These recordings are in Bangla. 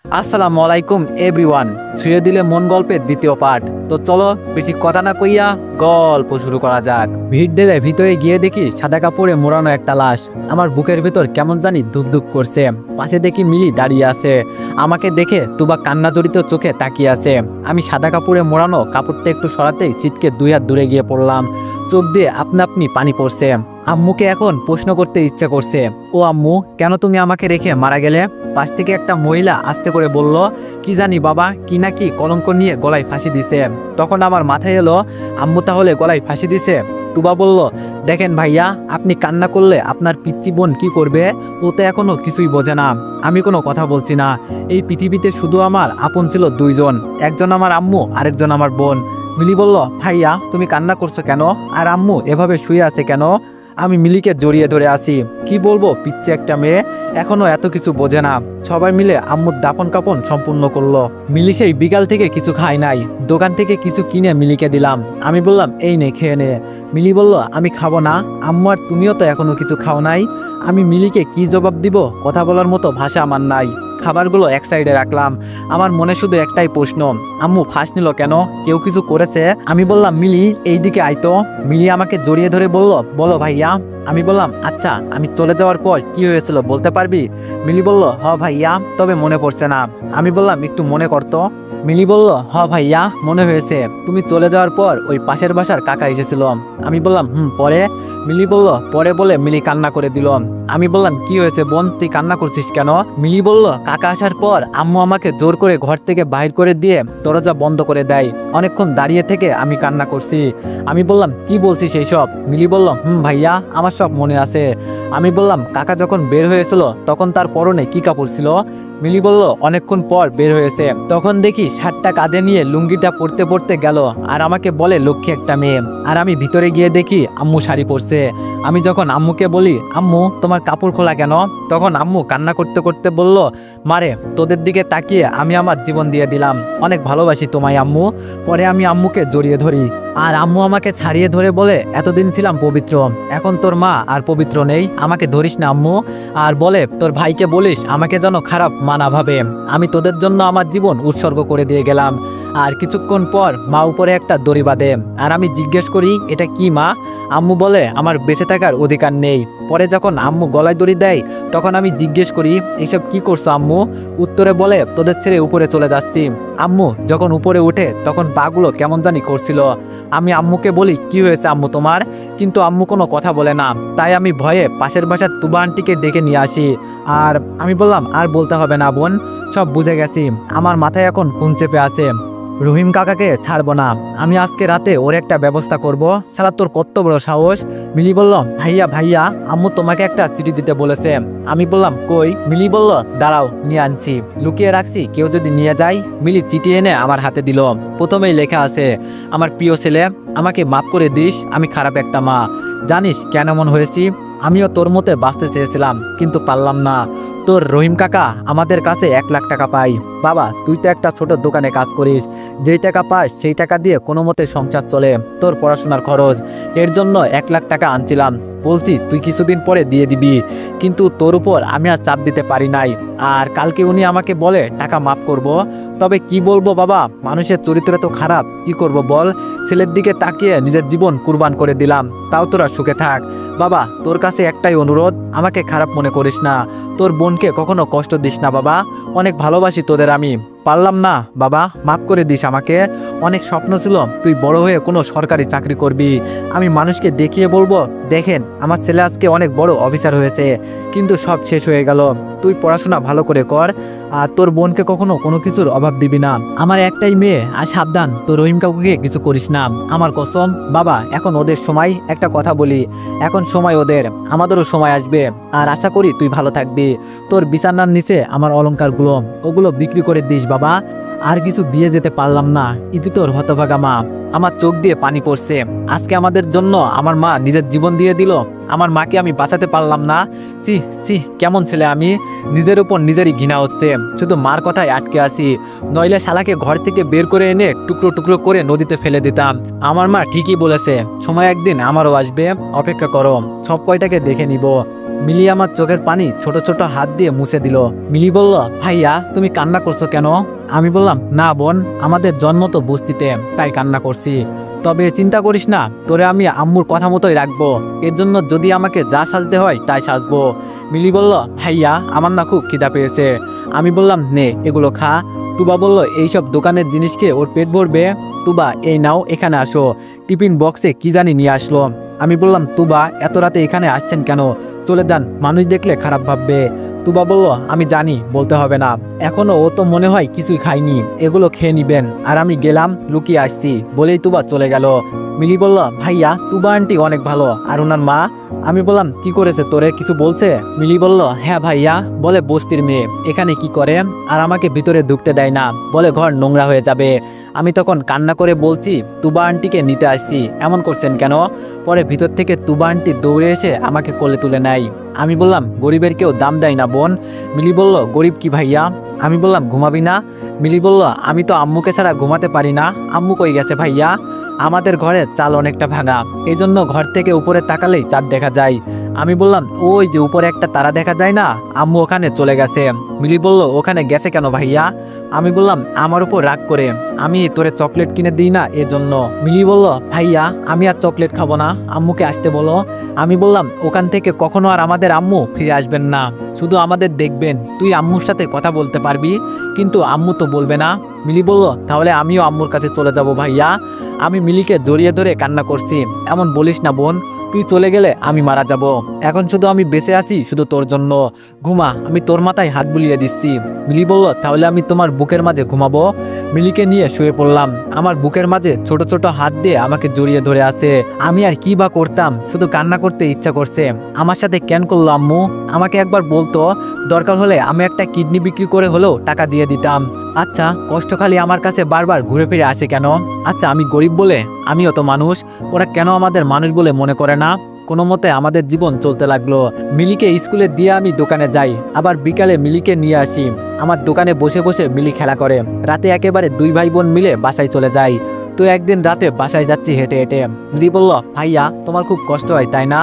আসসালামু আলাইকুম এভরিওয়ান। ছুঁয়ে দিলে মন গল্পের দ্বিতীয় পার্ট। তো চলো বেশি কথা না কইয়া গল্প শুরু করা যাক। ভিড় ঢেলে ভিতরে গিয়ে দেখি সাদা কাপড়ে মোড়ানো একটা লাশ। আমার বুকের ভিতর কেমন জানি ধুকধুক করছে। পাশে দেখি মিলি দাঁড়িয়ে আছে, আমাকে দেখে তুবা কান্না জড়িত চোখে তাকিয়ে আছে। আমি সাদা কাপড়ে মোড়ানো কাপড়টা একটু সরাতেই ছিটকে 2 হাত দূরে গিয়ে পড়লাম। চোখ দিয়ে আপনা আপনি পানি পড়ছে। আম্মুকে এখন প্রশ্ন করতে ইচ্ছা করছে, ও আম্মু, কেন তুমি আমাকে রেখে মারা গেলে? পাশ থেকে একটা মহিলা আস্তে করে বলল, কি জানি বাবা, কি নাকি কলঙ্ক নিয়ে গলায় ফাঁসি দিছে। তখন আমার মাথায় এলো, আম্মু তাহলে গলায় ফাঁসি দিছে। তুবা বলল, দেখেন ভাইয়া, আপনি কান্না করলে আপনার পিচ্চি বোন কি করবে? ও তো এখনো কিছুই বোঝে না। আমি কোনো কথা বলছি না। এই পৃথিবীতে শুধু আমার আপন ছিল 2 জন, একজন আমার আম্মু, আরেকজন আমার বোন। মিলি বলল, ভাইয়া তুমি কান্না করছো কেন? আর আম্মু এভাবে শুয়ে আছে কেন? আমি মিলিকে জড়িয়ে ধরে আসি। কি বলবো, পিচ্ছি একটা মেয়ে, এখনো এত কিছু বোঝে না। সবাই মিলে আম্মুর দাপন কাপন সম্পূর্ণ করলো। মিলি সেই বিকাল থেকে কিছু খায় নাই। দোকান থেকে কিছু কিনে মিলিকে দিলাম। আমি বললাম, এই নে খেয়ে নে। মিলি বলল, আমি খাবো না। আম্মু আর তুমিও তো এখনো কিছু খাও নাই। আমি মিলিকে কি জবাব দিব? কথা বলার মতো ভাষা আমার নাই। খাবারগুলো এক সাইডে রাখলাম। আমার মনে শুধু একটাই প্রশ্ন, আম্মু ফাঁস নিল কেন? কেউ কিছু করেছে? আমি বললাম, মিলি এইদিকে আইতো। মিলি আমাকে জড়িয়ে ধরে বলল, বলো ভাইয়া। আমি বললাম, আচ্ছা আমি চলে যাওয়ার পর কি হয়েছিল বলতে পারবি? মিলি বলল, হ ভাইয়া, তবে মনে পড়ছে না। আমি বললাম, একটু মনে করতো। মিলি বলল, হ ভাইয়া, মনে হয়েছে। তুমি চলে যাওয়ার পর ওই পাশের বাসার কাকা এসেছিল। আমি বললাম, পরে? মিলি বলল, পরে বলে মিলি কান্না করে দিল। আমি বললাম, কি হয়েছে বোন, তুই কান্না করছিস কেন? মিলি বলল, কাকা আসার পর আম্মু আমাকে জোর করে ঘর থেকে বাইর করে দিয়ে দরজা বন্ধ করে দেয়। অনেকক্ষণ দাঁড়িয়ে থেকে আমি কান্না করছি। আমি বললাম, কি বলছিস এইসব? মিলি বলল, ভাইয়া, আমার সব মনে আছে। আমি বললাম, কাকা যখন বের হয়েছিল তখন তার পরনে কি কাপড় ছিল? মিলি বলল, অনেকক্ষণ পর বের হয়েছে, তখন দেখি শার্টটা কাঁধে নিয়ে লুঙ্গিটা পরতে পরতে গেল আর আমাকে বলে, লক্ষ্মী একটা মেয়ে। আর আমি ভিতরে গিয়ে দেখি আম্মু শাড়ি পরছে। আমি যখন আম্মুকে বলি, আম্মু তোমার কাপড় খোলা কেন? তখন আম্মু কান্না করতে করতে বলল, মারে, তোদের দিকে তাকিয়ে আমি আমার জীবন দিয়ে দিলাম। অনেক ভালোবাসি তোমায় আম্মু। পরে আমি আম্মুকে জড়িয়ে ধরি আর আম্মু আমাকে ছাড়িয়ে ধরে বলে, এতদিন ছিলাম পবিত্র, এখন তোর মা আর পবিত্র নেই, আমাকে ধরিস না আম্মু। আর বলে, তোর ভাইকে বলিস আমাকে যেন খারাপ মা না ভাবে। আমি তোদের জন্য আমার জীবন উৎসর্গ করে দিয়ে গেলাম। আর কিছুক্ষণ পর মা উপরে একটা দড়ি বাঁধে আর আমি জিজ্ঞেস করি, এটা কি মা? আম্মু বলে, আমার বেঁচে থাকার অধিকার নেই। পরে যখন আম্মু গলায় দড়ি দেয় তখন আমি জিজ্ঞেস করি, এইসব কি করছো আম্মু? উত্তরে বলে, তোদের ছেড়ে উপরে চলে যাচ্ছি। আম্মু যখন উপরে উঠে তখন পাগুলো কেমন জানি করছিল। আমি আম্মুকে বলি, কি হয়েছে আম্মু তোমার? কিন্তু আম্মু কোনো কথা বলে না। তাই আমি ভয়ে পাশের বাসার তুবা আন্টিকে ডেকে নিয়ে আসি। আর আমি বললাম, আর বলতে হবে না বোন, সব বুঝে গেছি। আমার মাথায় এখন খুন চেপে আছে। রহিম কাকাকে ছাড়বো না। আমি আজকে রাতে ওর একটা ব্যবস্থা করব। সারা তোর কত বড় সাহস? মিলি বলল, ভাইয়া ভাইয়া, আম্মু তোমাকে একটা চিঠি দিতে বলেছে। আমি বললাম, কই? মিলি বলল, দাঁড়াও নিয়ে আনছি, লুকিয়ে রাখছি, কেউ যদি নিয়ে যায়। মিলি চিঠি এনে আমার হাতে দিল। প্রথমেই লেখা আছে, আমার প্রিয় ছেলে, আমাকে মাফ করে দিস, আমি খারাপ একটা মা। জানিস কেন এমন হয়েছি? আমিও তোর মতে বাঁচতে চেয়েছিলাম কিন্তু পারলাম না। তোর রহিম কাকা আমাদের কাছে 1 লাখ টাকা পাই। বাবা, তুই তো একটা ছোট দোকানে কাজ করিস, যেই টাকা পাস সেই টাকা দিয়ে কোনো মতে সংসার চলে, তোর পড়াশোনার খরচ। এর জন্য 1 লাখ টাকা আনছিলাম, বলছি তুই কিছুদিন পরে দিয়ে দিবি। কিন্তু তোর উপর আমি আর চাপ দিতে পারি নাই। আর কালকে উনি আমাকে বলে টাকা মাফ করব। তবে কি বলবো বাবা, মানুষের চরিত্র তো খারাপ, কি করব বল? ছেলের দিকে তাকিয়ে নিজের জীবন কুরবান করে দিলাম, তাও তোরা সুখে থাক। বাবা, তোর কাছে একটাই অনুরোধ, আমাকে খারাপ মনে করিস না। তোর বোনকে কখনো কষ্ট দিস না বাবা, অনেক ভালোবাসি তোদের আমি। পারলাম না বাবা, মাফ করে দিস আমাকে। অনেক স্বপ্ন ছিল তুই বড় হয়ে কোনো সরকারি চাকরি করবি। আমি মানুষকে দেখিয়ে বলবো, দেখেন আমার ছেলে আজকে অনেক বড় অফিসার হয়েছে। কিন্তু সব শেষ হয়ে গেল। তুই পড়াশোনা ভালো করে কর আর তোর বোনকে কখনো কোনো কিছুর অভাব দিবি না। আমার একটাই মেয়ে, আর সাবধান তোর রহিম কাকুকে কিছু করিস না, আমার কসম। বাবা, এখন ওদের সময়, একটা কথা বলি, এখন সময় ওদের, আমাদেরও সময় আসবে। আর আশা করি তুই ভালো থাকবি। তোর বিছানার নিচে আমার অলংকারগুলো, ওগুলো বিক্রি করে দিস বাবা। আর কিছু দিয়ে যেতে পারলাম না, ইতি তোর হতভাগা মা। আমার চোখ দিয়ে পানি পড়ছে। আজকে আমাদের জন্য আমার মা নিজের জীবন দিয়ে দিল, আমার মাকে আমি বাঁচাতে পারলাম না। সি সি, কেমন ছেলে আমি। নিজের উপর নিজেরই ঘৃণা হচ্ছে, শুধু মার কথায় আটকে আসি। নইলে শালাকে ঘর থেকে বের করে এনে টুকরো টুকরো করে নদীতে ফেলে দিতাম। আমার মা ঠিকই বলেছে, সময় একদিন আমারও আসবে, অপেক্ষা করো, সব কয়টাকে দেখে নিব। মিলি আমার চোখের পানি ছোট ছোট হাত দিয়ে মুছে দিল। মিলি বলল, ভাইয়া তুমি কান্না করছো কেন? আমি বললাম, না বোন, আমাদের জন্ম তো বস্তিতে, তাই কান্না করছি। তবে চিন্তা করিস না, তোরে আমি আম্মুর কথা মতোই রাখবো। এর জন্য যদি আমাকে যা সাজতে হয় তাই সাজবো। মিলি বলল, ভাইয়া আমার না খুব খিদা পেয়েছে। আমি বললাম, নে এগুলো খা। তুবা বলল, এইসব দোকানের জিনিস খেয়ে ওর পেট ভরবে? তুবা, এই নাও, এখানে আসো। টিফিন বক্সে কি জানি নিয়ে আসলো। আমি বললাম, তুবা এত রাতে এখানে আসছেন কেন? চলে যান, মানুষ দেখলে খারাপ ভাববে। তুবা বলল, আমি জানি, বলতে হবে না। এখনো ও তো মনে হয় কিছুই খায়নি, এগুলো খেয়ে নিবেন। আর আমি গেলাম, লুকিয়ে আসছি বলেই তুবা চলে গেল। মিলি বলল, ভাইয়া তুবা আন্টি অনেক ভালো, আর ওনার মা? আমি বললাম, কি করেছে তোরে, কিছু বলছে? মিলি বলল, হ্যাঁ ভাইয়া, বলে বস্তির মেয়ে এখানে কি করে, আর আমাকে ভিতরে ঢুকতে দেয় না, বলে ঘর নোংরা হয়ে যাবে। আমি তখন কান্না করে বলছি, তুবা আন্টিকে নিতে আসছি, এমন করছেন কেন? পরে ভিতর থেকে তুবা আন্টি দৌড়ে এসে আমাকে কোলে তুলে নেয়। আমি বললাম, গরিবের কেউ দাম দেয় না বোন। মিলি বলল, গরিব কি ভাইয়া? আমি বললাম, ঘুমাবি না? মিলি বলল, আমি তো আম্মুকে ছাড়া ঘুমাতে পারি না। আম্মু কই গেছে ভাইয়া? আমাদের ঘরে চাল অনেকটা ভাঙা, এই জন্য ঘর থেকে উপরে তাকালেই চাঁদ দেখা যায়। আমি বললাম, ওই যে উপরে একটা তারা দেখা যায় না, আম্মু ওখানে চলে গেছে। মিলি বলল, ওখানে গেছে কেন ভাইয়া? আমি বললাম, আমার উপর রাগ করে, আমি তোরে চকলেট কিনে দিই না এজন্য। মিলি বলল, ভাইয়া আমি আর চকলেট খাবো না, আম্মুকে আসতে বলো। আমি বললাম, ওখান থেকে কখনো আর আমাদের আম্মু ফিরে আসবেন না, শুধু আমাদের দেখবেন। তুই আম্মুর সাথে কথা বলতে পারবি, কিন্তু আম্মু তো বলবে না। মিলি বলল, তাহলে আমিও আম্মুর কাছে চলে যাব ভাইয়া। আমি মিলিকে জড়িয়ে ধরে কান্না করছি। এমন বলিস না বোন, তুই চলে গেলে আমি মারা যাব। এখন শুধু আমি বেঁচে আছি শুধু তোর জন্য। ঘুমা, আমি তোর মাথায় হাত বুলিয়ে দিচ্ছি। মিলি বলল, তাহলে আমি তোমার বুকের মাঝে ঘুমাবো। মিলিকে নিয়ে শুয়ে পড়লাম। আমার বুকের মাঝে ছোট ছোট হাত দিয়ে আমাকে জড়িয়ে ধরে আছে। আমি আর কি বা করতাম, শুধু কান্না করতে ইচ্ছা করছে। আমার সাথে কেন করলো আম্মু? আমাকে একবার বলতো, দরকার হলে আমি একটা কিডনি বিক্রি করে হলেও টাকা দিয়ে দিতাম। আচ্ছা, কষ্ট খালি আমার কাছে বারবার ঘুরে ফিরে আসে কেন? আচ্ছা, আমি গরিব বলে? আমিও তো মানুষ, ওরা কেন আমাদের মানুষ বলে মনে করে না? কোনো মতে আমাদের জীবন চলতে লাগলো। মিলিকে স্কুলে দিয়ে আমি দোকানে যাই, আবার বিকালে মিলিকে নিয়ে আসি। আমার দোকানে বসে বসে মিলি খেলা করে। রাতে একেবারে দুই ভাই বোন মিলে বাসায় চলে যাই। তো একদিন রাতে বাসায় যাচ্ছি হেঁটে হেঁটে। মিলি বলল, ভাইয়া তোমার খুব কষ্ট হয় তাই না?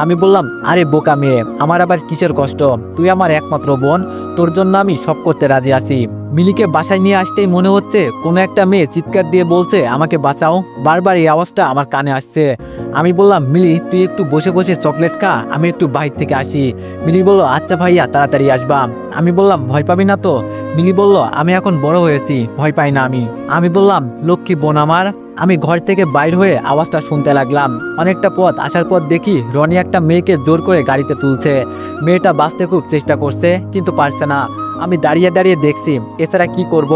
আমি বললাম, আরে বোকা মেয়ে, আমার আবার কিসের কষ্ট? তুই আমার একমাত্র বোন, তোর জন্য আমি সব করতে রাজি আছি। মিলিকে বাসায় নিয়ে আসতেই মনে হচ্ছে কোনো একটা মেয়ে চিৎকার দিয়ে বলছে, আমাকে বাঁচাও। বারবার এই আওয়াজটা আমার কানে আসছে। আমি বললাম, মিলি তুই একটু বসে বসে চকলেট খা, আমি একটু বাইরে থেকে আসি। মিলি বলল, আচ্ছা ভাইয়া, তাড়াতাড়ি আসবা। আমি বললাম, ভয় পাবি না তো? মিলি বলল, আমি এখন বড় হয়েছি, ভয় পাই না আমি। আমি বললাম, লক্ষ্মী বোন আমার। আমি ঘর থেকে বাইর হয়ে আওয়াজটা শুনতে লাগলাম। অনেকটা পথ আসার পর দেখি রনি একটা মেয়েকে জোর করে গাড়িতে তুলছে। মেয়েটা বাঁচতে খুব চেষ্টা করছে, কিন্তু পারছে না। আমি দাঁড়িয়ে দাঁড়িয়ে দেখছি, এছাড়া কি করব?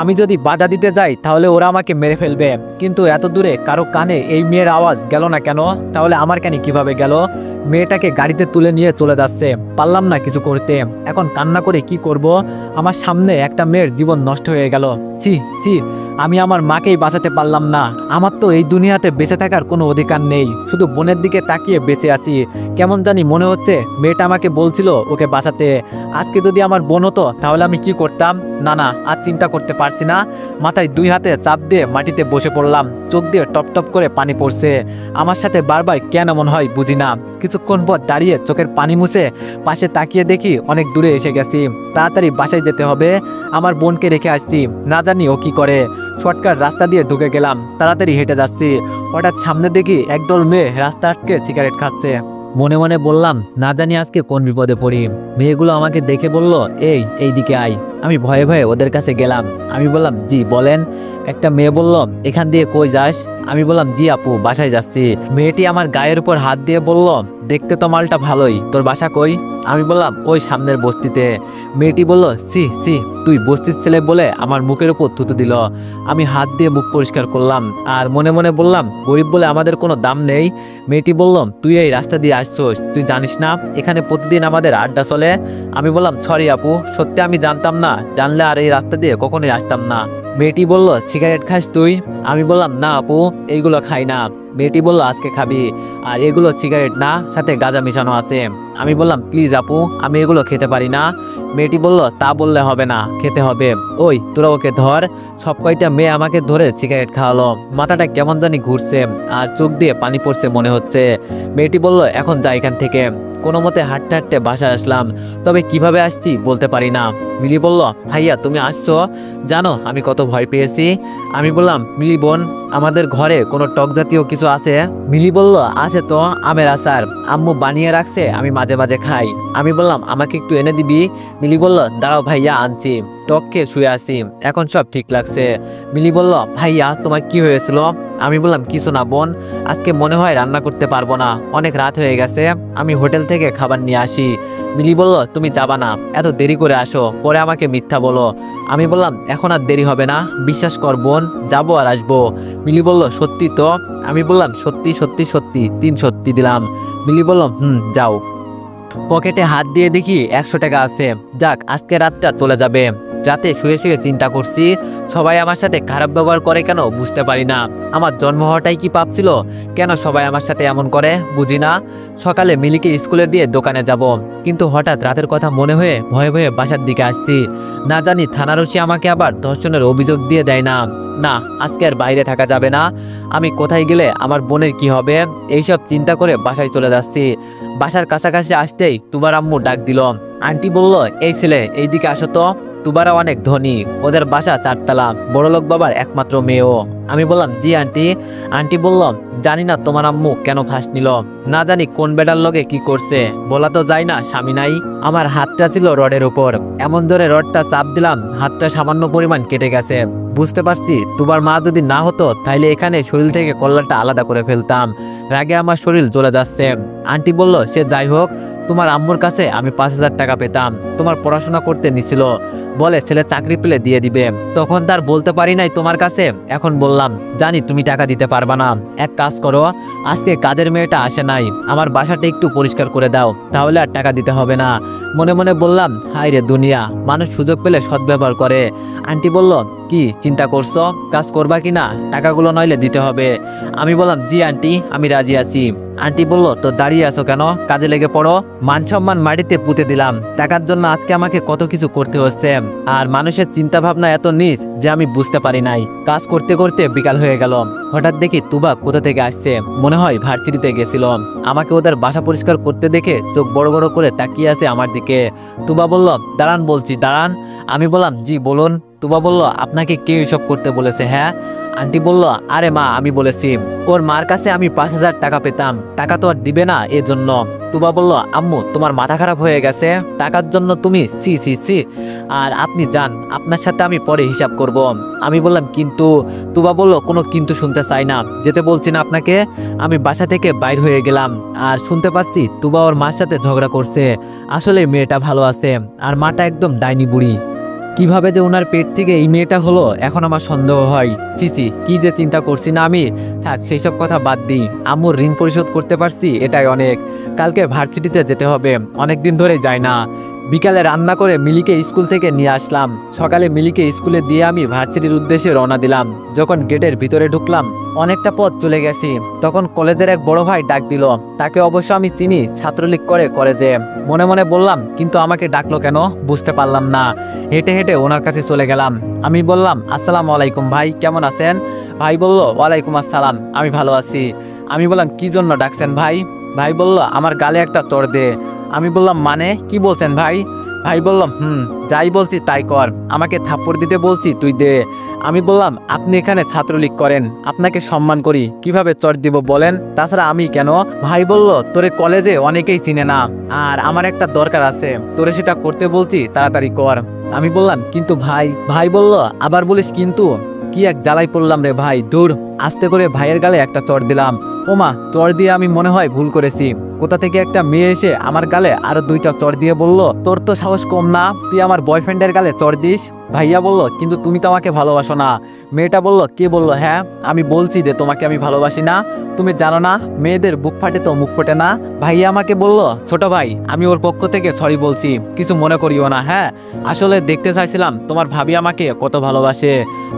আমি যদি বাধা দিতে যাই তাহলে ওরা আমাকে মেরে ফেলবে। কিন্তু এত দূরে কারো কানে এই মেয়ের আওয়াজ গেল না কেন? তাহলে আমার কানে কিভাবে গেল? মেয়েটাকে গাড়িতে তুলে নিয়ে চলে যাচ্ছে, পারলাম না কিছু করতে। এখন কান্না করে কি করব? আমার সামনে একটা মেয়ের জীবন নষ্ট হয়ে গেল। ছি ছি, আমি আমার মাকেই বাঁচাতে পারলাম না। আমার তো এই দুনিয়াতে বেঁচে থাকার কোনো অধিকার নেই, শুধু বোনের দিকে তাকিয়ে বেঁচে আছি। কেমন জানি মনে হচ্ছে মেয়েটা আমাকে বলছিল ওকে বাঁচাতে। আজকে যদি আমার বোন হতো তাহলে আমি কি করতাম? না না, আর চিন্তা করতে পারছি না। মাথায় দুই হাতে চাপ দিয়ে মাটিতে বসে পড়লাম। চোখ দিয়ে টপ টপ করে পানি পড়ছে। আমার সাথে বারবার কেন এমন হয় বুঝি না। কিছুক্ষণ পর দাঁড়িয়ে চোখের পানি মুছে পাশে তাকিয়ে দেখি অনেক দূরে এসে গেছি। তাড়াতাড়ি বাসায় যেতে হবে, আমার বোনকে রেখে আসছি, না জানি ও কি করে। শর্টকাট রাস্তা দিয়ে ঢুকে গেলাম, তাড়াতাড়ি হেঁটে যাচ্ছি। হঠাৎ সামনে দেখি একদল মেয়ে রাস্তা আটকে সিগারেট খাচ্ছে। মনে মনে বললাম, না জানি আজকে কোন বিপদে পড়ি। মেয়েগুলো আমাকে দেখে বলল, এই দিকে আয়। আমি ভয়ে ভয়ে ওদের কাছে গেলাম। আমি বললাম, জি বলেন। একটা মেয়ে বলল, এখান দিয়ে কই যাস? আমি বললাম, জি আপু, বাসায় যাচ্ছি। মেয়েটি আমার গায়ের উপর হাত দিয়ে বলল, দেখতে তো মালটা ভালোই, তোর বাসা কই? আমি বললাম, ওই সামনের বস্তিতে। মেয়েটি বলল, সি সি, তুই বস্তির ছেলে বলে আমার মুখের উপর থুতু দিল। আমি হাত দিয়ে মুখ পরিষ্কার করলাম আর মনে মনে বললাম, গরিব বলে আমাদের কোনো দাম নেই। মেয়েটি বলল, তুই এই রাস্তা দিয়ে আসছোস, তুই জানিস না এখানে প্রতিদিন আমাদের আড্ডা চলে? আমি বললাম, সরি আপু, সত্যি আমি জানতাম না, জানলে আর এই রাস্তা দিয়ে কখনোই আসতাম না। মেয়েটি বলল, সিগারেট খাস তুই? আমি বললাম, না আপু, এইগুলো খাই না। মেয়েটি বলল, আজকে খাবি, আর এগুলো সিগারেট না, সাথে গাঁজা মিশানো আছে। আমি বললাম, প্লিজ আপু, আমি এগুলো খেতে পারি না। মেয়েটি বলল, তা বললে হবে না, খেতে হবে। ওই তোরা ওকে ধর। সব কয়টা মেয়ে আমাকে ধরে সিগারেট খাওয়ালো। মাথাটা কেমন জানি ঘুরছে আর চোখ দিয়ে পানি পড়ছে মনে হচ্ছে। মেয়েটি বলল, এখন যা এখান থেকে। কোনো মতে হাঁটতে হাঁটতে বাসায় আসলাম, তবে কিভাবে আসছি বলতে পারি না। মিলি বলল, ভাইয়া তুমি আসছো, জানো আমি কত ভয় পেয়েছি। আমি বললাম, মিলি বোন, আমাদের ঘরে কোনো টক জাতীয় কিছু আছে? মিলি বলল, আছে তো, আমের আচার, আম্মু বানিয়ে রাখছে, আমি মাঝে মাঝে খাই। আমি বললাম, আমাকে একটু এনে দিবি? মিলি বলল, দাঁড়াও ভাইয়া আনছি। টক খেয়ে শুয়ে আসি, এখন সব ঠিক লাগছে। মিলি বলল, ভাইয়া তোমার কি হয়েছিল? আমি বললাম, কিছু না বোন, আজকে মনে হয় রান্না করতে পারবো না, অনেক রাত হয়ে গেছে, আমি হোটেল থেকে খাবার নিয়ে আসি। মিলি বলল, তুমি যাবা না, এত দেরি করে আসো, পরে আমাকে মিথ্যা বলো। আমি বললাম, এখন আর দেরি হবে না, বিশ্বাস কর বোন, যাবো আর আসবো। মিলি বলল, সত্যি তো? আমি বললাম, সত্যি সত্যি সত্যি, 3 সত্যি দিলাম। মিলি বলল, যাও। পকেটে হাত দিয়ে দেখি 100 টাকা আছে। যাক, আজকে রাতটা চলে যাবে। রাতে শুয়ে শুয়ে চিন্তা করছি, সবাই আমার সাথে খারাপ ব্যবহার করে কেন বুঝতে পারি না। আমার জন্ম হওয়াটাই কি পাপ ছিল? কেন সবাই আমার সাথে এমন করে বুঝি না। সকালে মিলিকে স্কুলে দিয়ে দোকানে যাব, কিন্তু হঠাৎ রাতের কথা মনে হয়ে ভয়ে ভয়ে বাসার দিকে আসছি। না জানি থানার ওসি আমাকে আবার ধর্ষণের অভিযোগ দিয়ে দেয় না। না, আজকে আর বাইরে থাকা যাবে না। আমি কোথায় গেলে আমার বোনের কি হবে, এইসব চিন্তা করে বাসায় চলে যাচ্ছি। বাসার কাছাকাছি আসতেই তুবার আম্মু ডাক দিল। আন্টি বলল, এই ছেলে এইদিকে আসো তো। তুবারা অনেক ধনী, ওদের বাসা 4 তলা, বড়লোক বাবার একমাত্র মেয়েও। আমি বললাম, জি আন্টি। আন্টি বলল, জানি না তোমার আম্মু কেন ফাঁস নিল, না জানি কোন বেটার লগে কি করছে, বলা তো যায় না, স্বামী নাই। আমার হাতটা ছিল রডের উপর, এমন ধরে রডটা চাপ দিলাম, হাতটা সামান্য পরিমাণ কেটে গেছে। বুঝতে পারছি তুবার মা যদি না হতো তাইলে এখানে শরীর থেকে কল্লাটা আলাদা করে ফেলতাম। রাগে আমার শরীর জ্বলে যাচ্ছে। আন্টি বলল, সে যাই হোক, তোমার আম্মুর কাছে আমি 5000 টাকা পেতাম, তোমার পড়াশোনা করতে নিছিল, বলে ছেলে চাকরি পেলে দিয়ে দিবে। তখন তার বলতে পারি নাই তোমার কাছে, এখন বললাম, জানি তুমি টাকা দিতে পারবা না। এক কাজ করো, আজকে কাজের মেয়েটা আসে নাই, আমার বাসাটা একটু পরিষ্কার করে দাও, তাহলে আর টাকা দিতে হবে না। মনে মনে বললাম, হায় রে দুনিয়া, মানুষ সুযোগ পেলে সদ্ব্যবহার করে। আন্টি বলল, কি চিন্তা করছো, কাজ করবা কিনা, টাকাগুলো নইলে দিতে হবে। আমি বললাম, জি আন্টি, আমি রাজি আছি। আন্টি বলল, তো দাঁড়িয়ে আছো কেন, কাজে লেগে পড়ো। মান সম্মান মাটিতে পুঁতে দিলাম, টাকার জন্য আজকে আমাকে কত কিছু করতে হচ্ছে। আর মানুষের চিন্তা ভাবনা এত নিচ যে আমি বুঝতে পারি নাই। কাজ করতে করতে বিকাল হয়ে গেল। হঠাৎ দেখি তুবা কোথা থেকে আসছে, মনে হয় ভার্সিটিতে গেছিল। আমাকে ওদের বাসা পরিষ্কার করতে দেখে চোখ বড় বড় করে তাকিয়ে আছে আমার দিকে। তুবা বলল, দাঁড়ান বলছি, দাঁড়ান। আমি বললাম, জি বলুন। তুবা বলল, আপনাকে কে এসব করতে বলেছে? হ্যাঁ। আন্টি বলল, আরে মা, আমি বলেছি, ওর মার কাছে আমি 5000 টাকা পেতাম, টাকা তো আর দিবে না এজন্য। তুবা বলল, আম্মু তোমার মাথা খারাপ হয়ে গেছে, টাকার জন্য তুমি সি সি সি, আর আপনি যান, আপনার সাথে আমি পরে হিসাব করব। আমি বললাম, কিন্তু। তুবা বলল, কোনো কিন্তু শুনতে চাই না, যেতে বলছি না আপনাকে। আমি বাসা থেকে বাইর হয়ে গেলাম, আর শুনতে পাচ্ছি তুবা ওর মার সাথে ঝগড়া করছে। আসলে মেয়েটা ভালো আছে, আর মাটা একদম ডাইনি বুড়ি। কিভাবে যে ওনার পেট থেকে এই মেয়েটা হলো এখন আমার সন্দেহ হয়। চিচি, কি যে চিন্তা করছি না আমি। থাক, সেই সব কথা বাদ দিই। আম্মুর ঋণ পরিশোধ করতে পারছি, এটাই অনেক। কালকে ভার্সিটিতে যেতে হবে, অনেক দিন ধরে যাই না। বিকালে রান্না করে মিলিকে স্কুল থেকে নিয়ে আসলাম। সকালে মিলিকে স্কুলে দিয়ে আমি ভার্সিটির উদ্দেশ্যে রওনা দিলাম। যখন গেটের ভিতরে ঢুকলাম, অনেকটা পথ চলে গেছি, তখন কলেজের এক বড় ভাই ডাক দিল। তাকে অবশ্য আমি চিনি, ছাত্রলীগ করে কলেজে। মনে মনে বললাম, কিন্তু আমাকে ডাকলো কেন বুঝতে পারলাম না। হেঁটে হেঁটে ওনার কাছে চলে গেলাম। আমি বললাম, আসসালামু আলাইকুম ভাই, কেমন আছেন? ভাই বলল, ওয়ালাইকুম আসসালাম, আমি ভালো আছি। আমি বললাম, কি জন্য ডাকছেন ভাই? ভাই বলল, আমার গালে একটা চড় দে। আমি বললাম, মানে কি বলছেন ভাই? ভাই বলল, যাই বলছি তাই কর, আমাকে থাপ্পড় দিতে বলছি তুই দে। আমি বললাম, আপনি এখানে ছাত্রলীগ করেন, আপনাকে সম্মান করি, কিভাবে চড় দিব বলেন, তাছাড়া আমি কেন? ভাই বলল, তোরে কলেজে অনেকেই চিনে না, আর আমার একটা দরকার আছে, তোরে সেটা করতে বলছি, তাড়াতাড়ি কর। আমি বললাম, কিন্তু ভাই। ভাই বলল, আবার বলিস কিন্তু? কি এক জ্বালাই পড়লাম রে ভাই, দূর। আস্তে করে ভাইয়ের গালে একটা চড় দিলাম। ওমা, চড় দিয়ে আমি মনে হয় ভুল করেছি। কোথা থেকে একটা মেয়ে এসে আমার গালে আরো 2টা চড় দিয়ে বলল, তোর তো সাহস কম না, তুই আমার বয়ফ্রেন্ডের গালে চড় দিস। ভাইয়া বলল, কিন্তু তুমি তো আমাকে ভালোবাসো না। মেয়েটা বলল, কে বলল? হ্যাঁ, আমি বলছি যে তোমাকে আমি ভালোবাসি না। তুমি জানো না, মেয়েদের বুক ফাটে তো মুখ ফোটে না। ভাইয়া আমাকে বলল, ছোট ভাই, আমি ওর পক্ষ থেকে সরি বলছি, কিছু মনে করিও না। হ্যাঁ, আসলে দেখতে চাইছিলাম তোমার ভাবি আমাকে কত ভালোবাসে।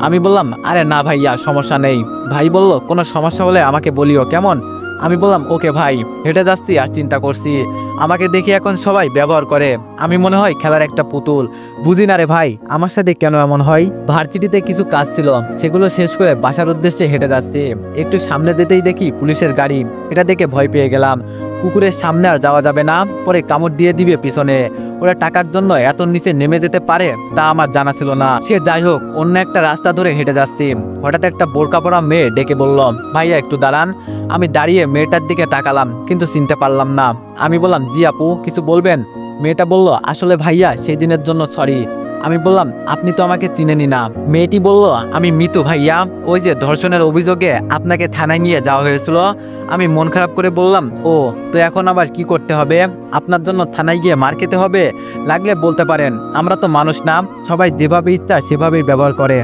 আমি বললাম, আরে না ভাইয়া, সমস্যা নেই। ভাই বলল, কোনো সমস্যা হলে আমাকে বলিও, কেমন? আমি বললাম, ওকে ভাই। হেঁটে যাচ্ছি আর চিন্তা করছি, আমাকে দেখে এখন সবাই ব্যবহার করে, আমি মনে হয় খেলার একটা পুতুল। বুঝি না রে ভাই আমার সাথে কেন এমন হয়। ভার্সিটিতে কিছু কাজ ছিল, সেগুলো শেষ করে বাসার উদ্দেশ্যে হেঁটে যাচ্ছি। একটু সামনে যেতেই দেখি পুলিশের গাড়ি। এটা দেখে ভয় পেয়ে গেলাম। কুকুরের সামনে আর যাওয়া যাবে না, পরে কামড় দিয়ে দিবে পিছনে। ওরা টাকার জন্য এত নিচে নেমে যেতে পারে তা আমার জানা ছিল না। সে যাই হোক, অন্য একটা রাস্তা ধরে হেঁটে যাচ্ছি। হঠাৎ একটা বোরকা পরা মেয়ে ডেকে বলল, ভাইয়া একটু দাঁড়ান। আমি দাঁড়িয়ে মেয়েটার দিকে তাকালাম, কিন্তু চিনতে পারলাম না। আমি বললাম, জি আপু, কিছু বলবেন? মেয়েটা বলল, আসলে ভাইয়া সেই দিনের জন্য সরি। আমি বললাম, আপনি তো আমাকে চিনেনি না। মেয়েটি বলল, আমি মিতু ভাইয়া, ওই যে ধর্ষণের অভিযোগে আপনাকে থানায় নিয়ে যাওয়া হয়েছিল। আমি মন খারাপ করে বললাম, ও তো এখন আবার কি করতে হবে? আপনার জন্য থানায় গিয়ে মার খেতে হবে? লাগলে বলতে পারেন, আমরা তো মানুষ না, সবাই যেভাবে ইচ্ছা সেভাবেই ব্যবহার করে।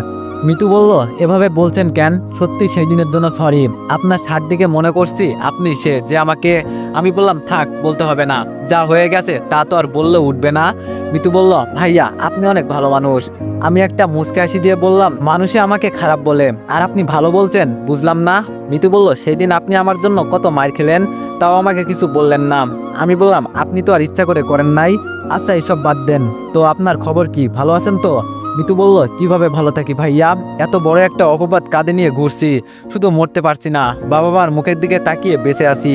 মিতু বলল, এভাবে বলছেন কেন? সত্যি সেই দিনের জন্য সরি। আপনার শার্ট দিকে মনে করছি আপনি সে যে আমাকে। আমি বললাম, থাক, বলতে হবে না, যা হয়ে গেছে তা তো আর বললে উঠবে না। মিতু বলল, ভাইয়া আপনি অনেক ভালো মানুষ। আমি একটা মুচকি হাসি দিয়ে বললাম, মানুষে আমাকে খারাপ বলে আর আপনি ভালো বলছেন, বুঝলাম না। মিতু বলল, সেই দিন আপনি আমার জন্য কত মার খেলেন, তাও আমাকে কিছু বললেন না। আমি বললাম, আপনি তো আর ইচ্ছা করে করেন নাই। আচ্ছা এসব বাদ দেন তো, আপনার খবর কি, ভালো আছেন তো? মিতু বলল, কিভাবে ভালো থাকি ভাইয়া, এত বড় একটা অপবাদ কাঁধে নিয়ে ঘুরছি, শুধু মরতে পারছি না, বাবা মার মুখের দিকে তাকিয়ে বেঁচে আছি।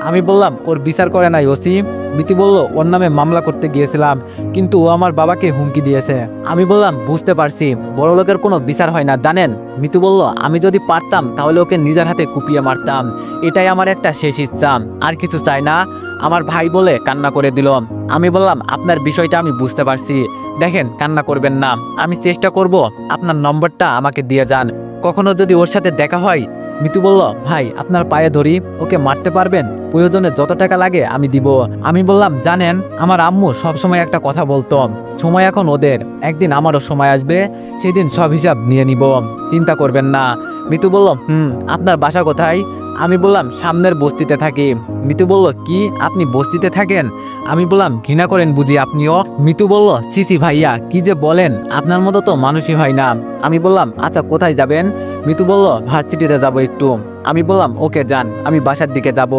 আমি বললাম, ওর বিচার করে নাই ওসি? মিতু বলল, ওর নামে মামলা করতে গিয়েছিলাম, কিন্তু ও আমার বাবাকে হুমকি দিয়েছে। আমি বললাম, বুঝতে পারছি, বড় লোকের কোনো বিচার হয় না জানেন। মিতু বলল, আমি যদি পারতাম তাহলে ওকে নিজের হাতে কুপিয়ে মারতাম, এটাই আমার একটা শেষ ইচ্ছা, আর কিছু চাই না। আমার ভাই বলে কান্না করে দিল। আমি বললাম, আপনার বিষয়টা আমি বুঝতে পারছি, দেখেন কান্না করবেন না, আমি চেষ্টা করব, আপনার নম্বরটা আমাকে দিয়ে যান, কখনো যদি ওর সাথে দেখা হয়। মিতু বলল, ভাই আপনার পায়ে ধরি, ওকে মারতে পারবেন? প্রয়োজনে যত টাকা লাগে আমি দিব। আমি বললাম, জানেন আমার আম্মু সবসময় একটা কথা বলতো, সময় এখন ওদের, একদিন আমারও সময় আসবে, সেদিন সব হিসাব নিয়ে নিব, চিন্তা করবেন না। মিতু বলল, আপনার বাসা কোথায়? আমি বললাম, সামনের বস্তিতে থাকি। মিতু বলল, কি আপনি বস্তিতে থাকেন? আমি বললাম, ঘৃণা করেন বুঝি আপনিও? মিতু বলল, সিসি ভাইয়া কি যে বলেন, আপনার মতো তো মানুষই হয় না। আমি বললাম, আচ্ছা কোথায় যাবেন? মিতু বলল, ভার্সিটিতে যাব একটু। আমি বললাম, ওকে যান, আমি বাসার দিকে যাব।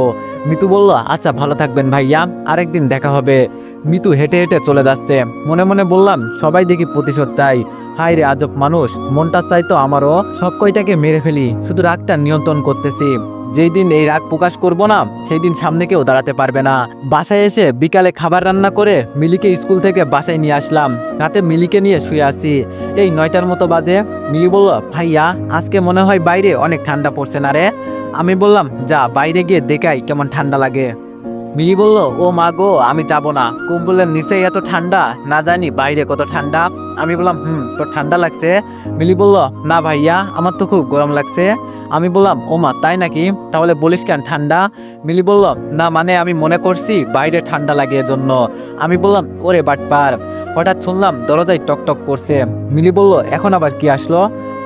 মিতু বলল, আচ্ছা ভালো থাকবেন ভাইয়া, আরেকদিন দেখা হবে। মিতু হেঁটে হেঁটে চলে যাচ্ছে। মনে মনে বললাম, সবাই দেখি প্রতিশোধ চাই, হাই রে আজব মানুষ, মনটা চাইতো আমারও সব কয়টাকে মেরে ফেলি, শুধু রাগটা নিয়ন্ত্রণ করতেছি। যেই দিন এই রাগ প্রকাশ করব না, সেই দিন সামনে কেউ দাঁড়াতে পারবে না। বাসায় এসে বিকালে খাবার রান্না করে মিলিকে স্কুল থেকে বাসায় নিয়ে আসলাম। রাতে মিলিকে নিয়ে শুয়ে আছি, এই 9টার মতো বাজে। মিলি বলল, ভাইয়া আজকে মনে হয় বাইরে অনেক ঠান্ডা পড়ছে না রে? আমি বললাম, যা বাইরে গিয়ে দেখাই কেমন ঠান্ডা লাগে। মিলি বলল, ও মা গো, আমি যাব না, কম্বলের নিচে এত ঠান্ডা, না জানি বাইরে কত ঠান্ডা। আমি বললাম, তো ঠান্ডা লাগছে? মিলি বলল, না ভাইয়া আমার তো খুব গরম লাগছে। আমি বললাম, ও মা তাই নাকি, তাহলে বলিস কেন ঠান্ডা? মিলি বলল, না মানে আমি মনে করছি বাইরে ঠান্ডা লাগে এজন্য। আমি বললাম, ওরে বাটপার। হঠাৎ শুনলাম দরজায় টকটক করছে। মিলি বলল, এখন আবার কি আসলো?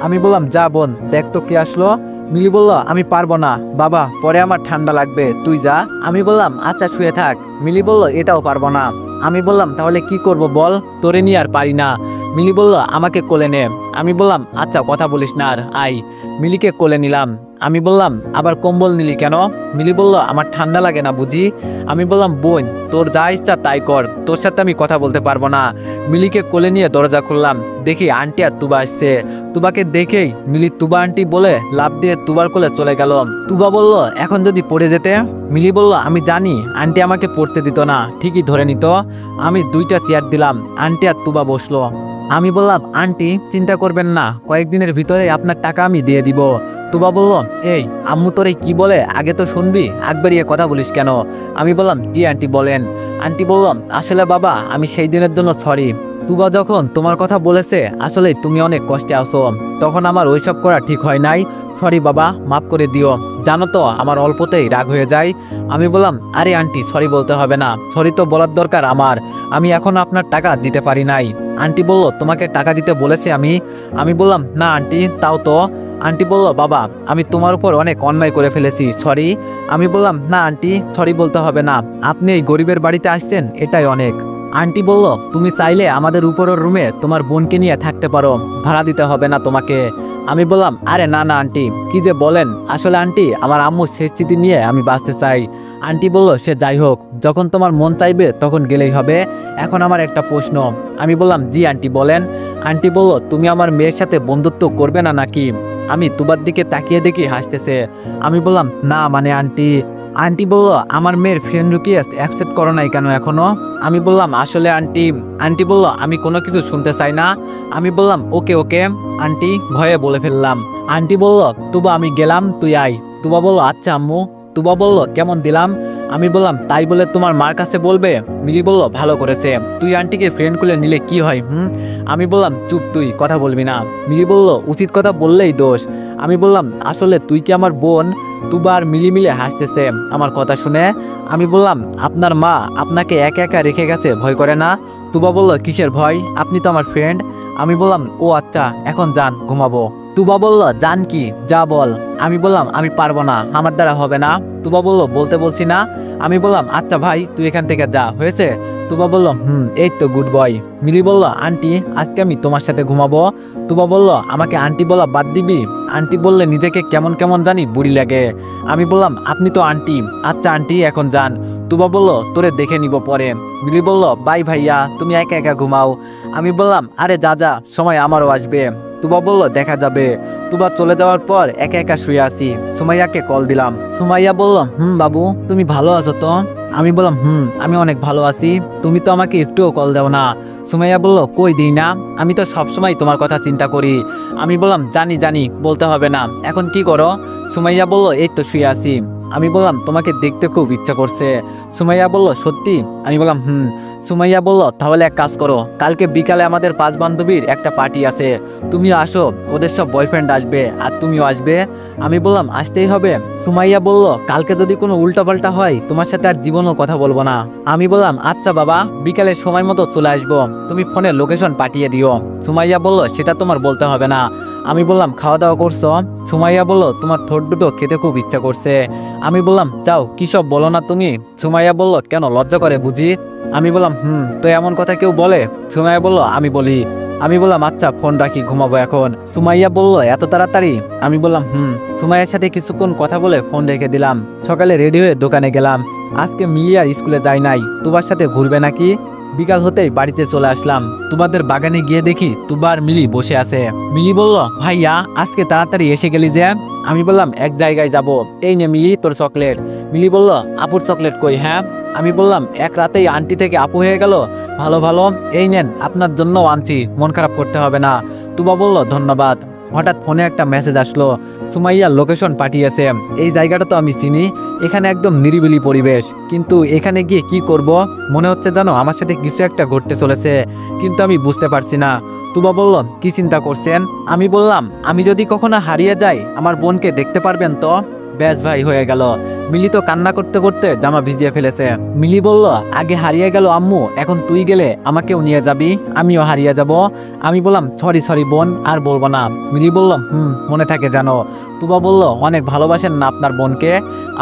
আমি বললাম, যা বোন দেখ তো কি আসলো। মিলি বলল, আমি পারবো না বাবা, পরে আমার ঠান্ডা লাগবে, তুই যা। আমি বললাম, আচ্ছা শুয়ে থাক। মিলি বলল, এটাও পারবো না। আমি বললাম, তাহলে কি করব বল, তোরে নিয়ে আর পারি না। মিলি বলল, আমাকে কোলে নে। আমি বললাম, আচ্ছা কথা বলিস না আর, আই। মিলিকে কোলে নিলাম। আমি বললাম, আবার কম্বল নিলি কেন? মিলি বলল, আমার ঠান্ডা লাগে না বুঝি? আমি বললাম, বোন তোর যা ইচ্ছা তাই কর, তোর সাথে আমি কথা বলতে পারবো না। মিলিকে কোলে নিয়ে দরজা খুললাম, দেখি আন্টি আর তুবা আসছে। তুবাকে দেখেই মিলি তুবা আন্টি বলে লাফ দিয়ে তুবার কোলে চলে গেল। তুবা বলল, এখন যদি পড়ে যেতে? মিলি বলল, আমি জানি আন্টি আমাকে পড়তে দিত না, ঠিকই ধরে নিত। আমি 2টা চেয়ার দিলাম, আন্টি আর তুবা বসলো। আমি বললাম, আন্টি চিন্তা করবেন না, কয়েকদিনের ভিতরে আপনার টাকা আমি দিয়ে দিব। তুবা বলল, এই আম্মু তোরে কি বলে আগে তো শুনবি, আগ বাড়িয়ে কথা বলিস কেন? আমি বললাম, জি আন্টি বলেন। আন্টি বলল, আসলে বাবা আমি সেই দিনের জন্য সরি। তুবা যখন তোমার কথা বলেছে আসলে তুমি অনেক কষ্টে আছো, তখন আমার ওইসব করা ঠিক হয় নাই, সরি বাবা, মাফ করে দিও। জানো তো আমার অল্পতেই রাগ হয়ে যায়। আমি বললাম, আরে আন্টি সরি বলতে হবে না, সরি তো বলার দরকার আমার, আমি এখন আপনার টাকা দিতে পারি নাই। আন্টি বলল, তোমাকে টাকা দিতে বলেছে আমি? আমি বললাম, না আন্টি তাও তো। আন্টি বলল, বাবা আমি তোমার উপর অনেক অন্যায় করে ফেলেছি, সরি। আমি বললাম, না আন্টি সরি বলতে হবে না, আপনি এই গরিবের বাড়িতে আসছেন এটাই অনেক। আন্টি বলল, তুমি চাইলে আমাদের উপরের রুমে তোমার বোনকে নিয়ে থাকতে পারো, ভাড়া দিতে হবে না তোমাকে। আমি বললাম, আরে না না আন্টি কি যে বলেন, আসলে আন্টি আমার আম্মু শেষ স্মৃতি নিয়ে আমি বাঁচতে চাই। আন্টি বলল, সে যাই হোক, যখন তোমার মন চাইবে তখন গেলেই হবে। এখন আমার একটা প্রশ্ন। আমি বললাম জি আন্টি বলেন। আন্টি বলল তুমি আমার মেয়ের সাথে বন্ধুত্ব করবে না নাকি? আমি তুবার দিকে তাকিয়ে দেখি হাসতেছে। আমি বললাম না মানে আন্টি। আন্টি বলল আমার মেয়ের ফ্রেন্ড রিকোয়েস্ট অ্যাকসেপ্ট করো নাই কেন এখনো? আমি বললাম আসলে আন্টি। আন্টি বলল আমি কোনো কিছু শুনতে চাই না। আমি বললাম ওকে ওকে আন্টি, ভয়ে বলে ফেললাম। আন্টি বলল তুবা আমি গেলাম, তুই আয়। তুবা বলল আচ্ছা আম্মু। তুবা বলল কেমন দিলাম? আমি বললাম তাই বলে তোমার মার কাছে বলবে? মিলি বলল ভালো করেছে, তুই আন্টিকে ফ্রেন্ড করে নিলে কি হয়? আমি বললাম চুপ, তুই কথা বলবি না। মিলি বলল উচিত কথা বললেই দোষ। আমি বললাম আসলে তুই কি আমার বোন? তুবা আর মিলি মিলে হাসতেছে আমার কথা শুনে। আমি বললাম আপনার মা আপনাকে একা একা রেখে গেছে, ভয় করে না? তুবা বলল কিসের ভয়, আপনি তো আমার ফ্রেন্ড। আমি বললাম ও আচ্ছা, এখন যান ঘুমাবো। তুবা বলল যান কি, যা বল। আমি বললাম আমি পারবো না, আমার দ্বারা হবে না। তুবা বলল বলতে বলছি না। আমি বললাম আচ্ছা ভাই তুই এখান থেকে যা, হয়েছে? তুবা বলল এই তো গুড বয়। মিলি বলল আন্টি আজকে আমি তোমার সাথে ঘুমাবো। তুবা বলল আমাকে আন্টি বলা বাদ দিবি? আন্টি বললে নিজেকে কেমন কেমন জানি বুড়ি লাগে। আমি বললাম আপনি তো আন্টি। আচ্ছা আন্টি এখন যান। তুবা বলল তোরে দেখে নিব পরে। মিলি বলল বাই ভাইয়া, তুমি একা একা ঘুমাও। আমি বললাম আরে যা যা, সময় আমারও আসবে। তুবা বলল দেখা যাবে। তুবা চলে যাওয়ার পর একা একা শুয়ে আছি। সুমাইয়াকে কল দিলাম। সুমাইয়া বলল বাবু তুমি ভালো আছো তো? আমি বললাম আমি অনেক ভালো আছি, তুমি তো আমাকে একটুও কল দাও না। সুমাইয়া বলল কই দিই না, আমি তো সবসময় তোমার কথা চিন্তা করি। আমি বললাম জানি জানি, বলতে হবে না। এখন কি করো? সুমাইয়া বলল এই তো শুয়ে আছি। আমি বললাম তোমাকে দেখতে খুব ইচ্ছা করছে। সুমাইয়া বলল সত্যি? আমি বললাম সুমাইয়া বলল তাহলে এক কাজ করো, কালকে বিকালে আমাদের 5 বান্ধবীর একটা পার্টি আছে, তুমিও আসো, ওদের সব বয়ফ্রেন্ড আসবে আর তুমিও আসবে। আমি বললাম আসতেই হবে। সুমাইয়া বলল কালকে যদি কোনো উল্টাপাল্টা হয় তোমার সাথে আর জীবনও কথা বলবো না। আমি বললাম আচ্ছা বাবা, বিকালে সময় মতো চলে আসবো, তুমি ফোনে লোকেশন পাঠিয়ে দিও। সুমাইয়া বলল সেটা তোমার বলতে হবে না। আমি বললাম খাওয়া দাওয়া করছো? সুমাইয়া বলল তোমার ঠোঁট দুটো খেতে খুব ইচ্ছা করছে। আমি বললাম যাও কি সব বলো না তুমি। সুমাইয়া বলল কেন, লজ্জা করে বুঝি? আমি বললাম তো এমন কথা কেউ বলে? সুমাইয়া বলল আমি বলি। আমি বললাম আচ্ছা ফোন রাখি, ঘুমাবো এখন। সুমাইয়া বলল এত তাড়াতাড়ি? আমি বললাম সুমাইয়ার সাথে কিছুক্ষণ কথা বলে ফোন রেখে দিলাম। সকালে রেডি হয়ে দোকানে গেলাম। আজকে মিলি আর স্কুলে যায় নাই, তুবার সাথে ঘুরবে নাকি। বিকাল হতেই বাড়িতে চলে আসলাম। তোমাদের বাগানে গিয়ে দেখি তুবা আর মিলি বসে আছে। মিলি বলল ভাইয়া আজকে তাড়াতাড়ি এসে গেলি যে? আমি বললাম এক জায়গায় যাব, এই নে মিলি তোর চকলেট। মিলি বলল আপুর চকলেট কই? হ্যাঁ। আমি বললাম এক রাতেই আন্টি থেকে আপু হয়ে গেল, ভালো ভালো, এই নেন আপনার জন্য আনছি, মন খারাপ করতে হবে না। তুবা বলল ধন্যবাদ। হঠাৎ ফোনে একটা মেসেজ আসলো, সুমাইয়া লোকেশন পাঠিয়েছে। এই জায়গাটা তো আমি চিনি, এখানে একদম নিরিবিলি পরিবেশ, কিন্তু এখানে গিয়ে কি করব? মনে হচ্ছে জানো আমার সাথে কিছু একটা ঘটতে চলেছে, কিন্তু আমি বুঝতে পারছি না। তুবা বলল কি চিন্তা করছেন? আমি বললাম আমি যদি কখনো হারিয়ে যাই আমার বোনকে দেখতে পারবেন তো? ব্যাস ভাই হয়ে গেল। মিলি তো কান্না করতে করতে জামা ভিজিয়ে ফেলেছে। মিলি বলল আগে হারিয়ে গেল আম্মু, এখন তুই গেলে আমাকেও নিয়ে যাবি, আমিও হারিয়ে যাব। আমি বললাম সরি সরি বোন, আর বলবো না। মিলি বলল মনে থাকে জানো। তুবা বলল অনেক ভালোবাসেন না আপনার বোনকে?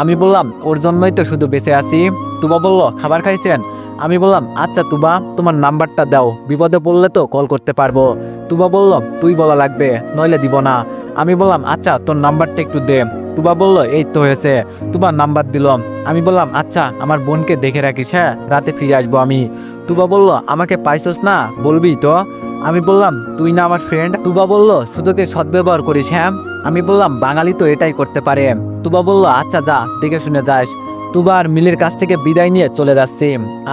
আমি বললাম ওর জন্যই তো শুধু বেঁচে আছি। তুবা বলল খাবার খাইছেন? আমি বললাম আচ্ছা তুবা তোমার নাম্বারটা দাও, বিপদে পড়লে তো কল করতে পারবো। তুবা বলল তুই বলা লাগবে, নইলে দিব না। আমি বললাম আচ্ছা তোর নাম্বারটা একটু দে। তুবা বলল এই তো হয়েছে। তুবা নাম্বার দিলাম। আমি বললাম আচ্ছা আমার বোনকে দেখে রাখিস, হ্যাঁ রাতে ফিরে আসবো আমি। তুবা বলল আমাকে পাইছস না, বলবি তো? আমি বললাম তুই না আমার ফ্রেন্ড। তুবা বলল শুধুকে সদ্ব্যবহার করিস, হ্যাঁ। আমি বললাম বাঙালি তো এটাই করতে পারে। তুবা বলল আচ্ছা যা, দেখে শুনে যাস। তুবা আর মিলের কাছ থেকে বিদায় নিয়ে চলে যাচ্ছি,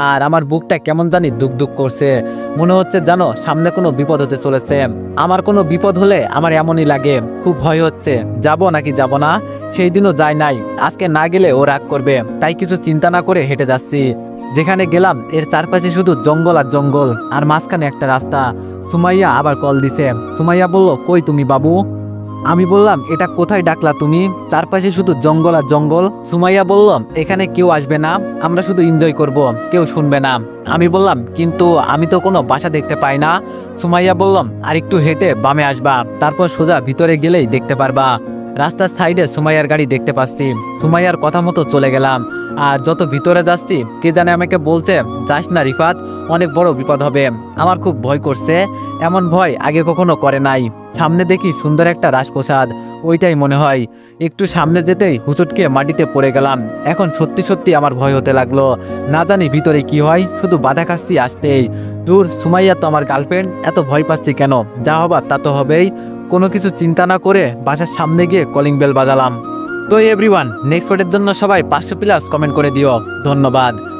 আর আমার বুকটা কেমন জানি দুক দুক করছে। মনে হচ্ছে জানো সামনে কোনো বিপদ হতে চলেছে। আমার কোনো বিপদ হলে আমার এমনই লাগে, খুব ভয় হচ্ছে যাব নাকি যাব না। সেই দিনও যায় নাই, আজকে না গেলে ও রাগ করবে, তাই কিছু চিন্তা না করে হেঁটে যাচ্ছি। যেখানে গেলাম এর চারপাশে শুধু জঙ্গল আর জঙ্গল, আর মাঝখানে একটা রাস্তা। সুমাইয়া আবার কল দিছে। সুমাইয়া বলল কই তুমি বাবু? আমি বললাম এটা কোথায় ডাকলা তুমি, চারপাশে শুধু জঙ্গল আর জঙ্গল। সুমাইয়া বলল এখানে কেউ আসবে না, আমরা শুধু এনজয় করব, কেউ শুনবে না। আমি বললাম কিন্তু আমি তো কোনো বাসা দেখতে পাই না। সুমাইয়া বললাম আর একটু হেঁটে বামে আসবা, তারপর সোজা ভিতরে গেলেই দেখতে পারবা। রাস্তার সাইডে সুমাইয়ার গাড়ি দেখতে পাচ্ছি। সুমাইয়ার কথা মতো চলে গেলাম, আর যত ভিতরে যাচ্ছি কে জানে আমাকে বলছে যাস না রিফাত, অনেক বড় বিপদ হবে। আমার খুব ভয় করছে, এমন ভয় আগে কখনো করে নাই। সামনে দেখি সুন্দর একটা রাজপ্রাসাদ, ওইটাই মনে হয়। একটু সামনে যেতেই হুচটকে মাটিতে পড়ে গেলাম। এখন সত্যি সত্যি আমার ভয় হতে লাগলো। না জানি ভিতরে কি হয়, শুধু বাধা খাচ্ছি আসতেই। দূর, সুমাইয়া তো আমার গার্লফ্রেন্ড, এত ভয় পাচ্ছি কেন? যা হবার তা তো হবেই। কোনো কিছু চিন্তা না করে বাসার সামনে গিয়ে কলিং বেল বাজালাম। তো এভরিওয়ান, নেক্সট পার্টের জন্য সবাই 500 প্লাস কমেন্ট করে দিও। ধন্যবাদ।